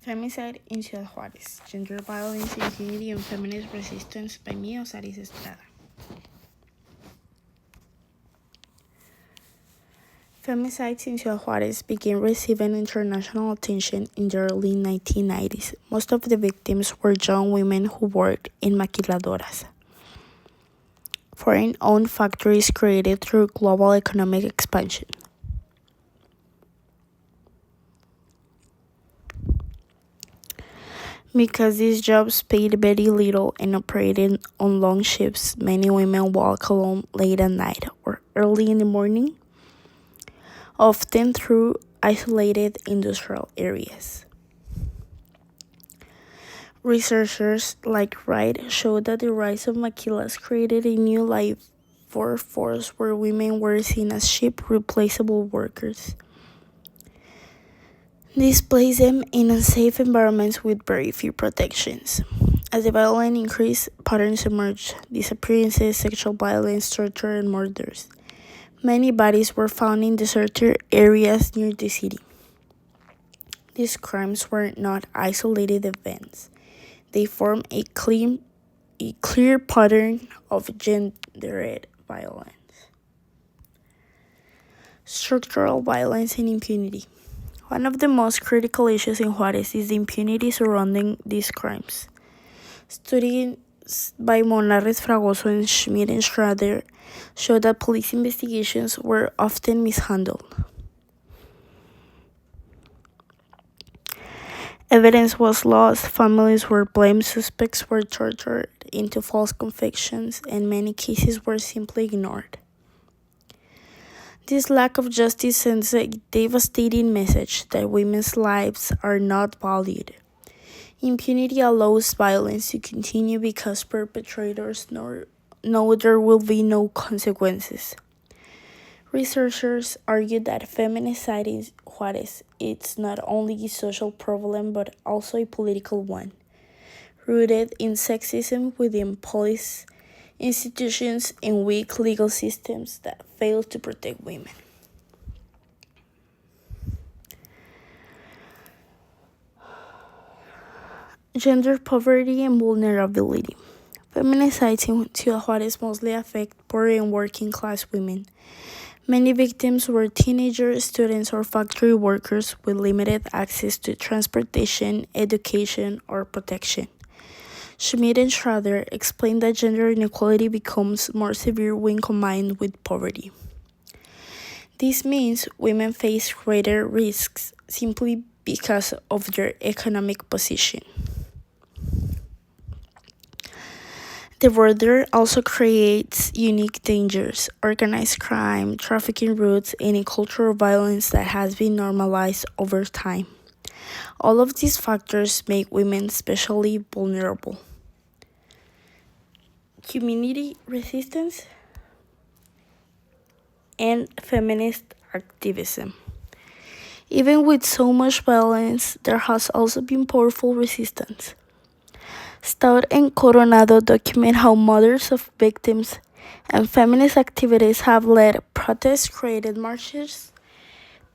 Femicide in Ciudad Juárez, Gender Violence, Impunity, and Feminist Resistance by me, Osiris Estrada. Femicides in Ciudad Juárez began receiving international attention in the early 1990s. Most of the victims were young women who worked in maquiladoras, foreign-owned factories created through global economic expansion. Because these jobs paid very little and operated on long shifts, many women walk alone late at night or early in the morning, often through isolated industrial areas. Researchers like Wright showed that the rise of maquilas created a new labor force where women were seen as cheap, replaceable workers. This placed them in unsafe environments with very few protections. As the violence increased, patterns emerged: disappearances, sexual violence, torture, and murders. Many bodies were found in deserted areas near the city. These crimes were not isolated events. They form a clear pattern of gendered violence. Structural violence and impunity. One of the most critical issues in Juárez is the impunity surrounding these crimes. Studies by Monarres, Fragoso, and Schmidt and Schrader show that police investigations were often mishandled. Evidence was lost, families were blamed, suspects were tortured into false convictions, and many cases were simply ignored. This lack of justice sends a devastating message that women's lives are not valued. Impunity allows violence to continue because perpetrators know there will be no consequences. Researchers argue that feminicide in Juárez is not only a social problem but also a political one, rooted in sexism within police institutions and weak legal systems that fail to protect women. Gender poverty and vulnerability. Feminicides in Ciudad Juárez mostly affect poor and working-class women. Many victims were teenagers, students, or factory workers with limited access to transportation, education, or protection. Schmidt and Schrader explained that gender inequality becomes more severe when combined with poverty. This means women face greater risks simply because of their economic position. The border also creates unique dangers: organized crime, trafficking routes, and cultural violence that has been normalized over time. All of these factors make women especially vulnerable. Community resistance and feminist activism. Even with so much violence, there has also been powerful resistance. Stout and Coronado document how mothers of victims and feminist activists have led protests, created marches,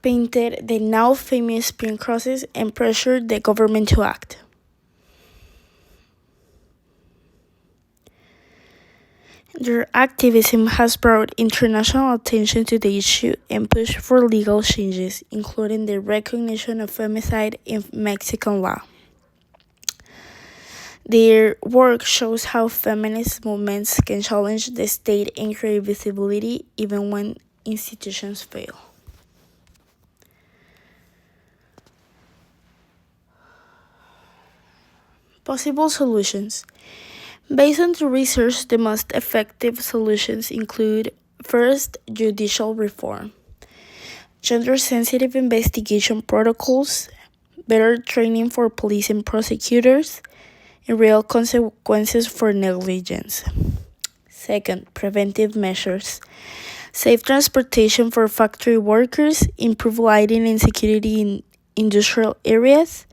painted the now famous spin crosses, and pressured the government to act. Their activism has brought international attention to the issue and pushed for legal changes, including the recognition of femicide in Mexican law. Their work shows how feminist movements can challenge the state and create visibility even when institutions fail. Possible solutions. Based on the research, the most effective solutions include: first, judicial reform, gender-sensitive investigation protocols, better training for police and prosecutors, and real consequences for negligence. Second, preventive measures, safe transportation for factory workers, improved lighting and security in industrial areas,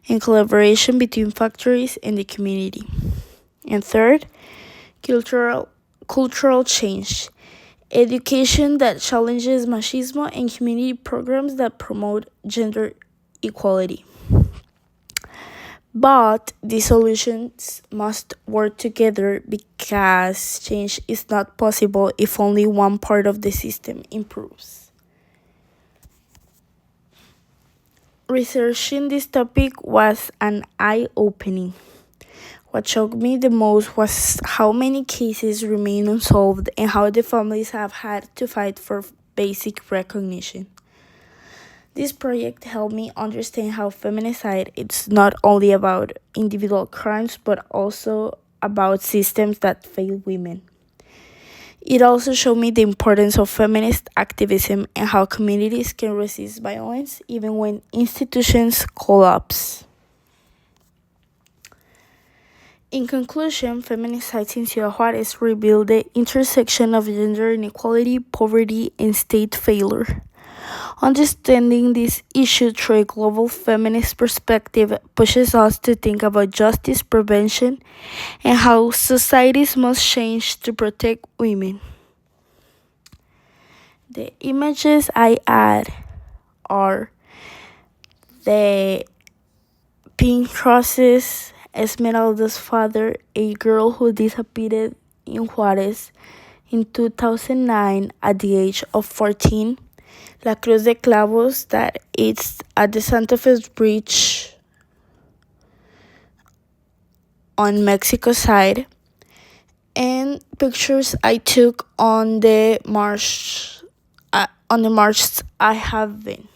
and collaboration between factories and the community. And third, cultural change, education that challenges machismo, and community programs that promote gender equality. But the solutions must work together because change is not possible if only one part of the system improves. Researching this topic was an eye opening. What shocked me the most was how many cases remain unsolved and how the families have had to fight for basic recognition. This project helped me understand how feminicide is not only about individual crimes but also about systems that fail women. It also showed me the importance of feminist activism and how communities can resist violence even when institutions collapse. In conclusion, Feminicides in Ciudad Juárez revealed the intersection of gender inequality, poverty, and state failure. Understanding this issue through a global feminist perspective pushes us to think about justice, prevention, and how societies must change to protect women. The images I add are the pink crosses, Esmeralda's father, a girl who disappeared in Juarez in 2009 at the age of 14, La Cruz de Clavos, that it's at the Santa Fe Bridge on Mexico side, and pictures I took on the march I have been.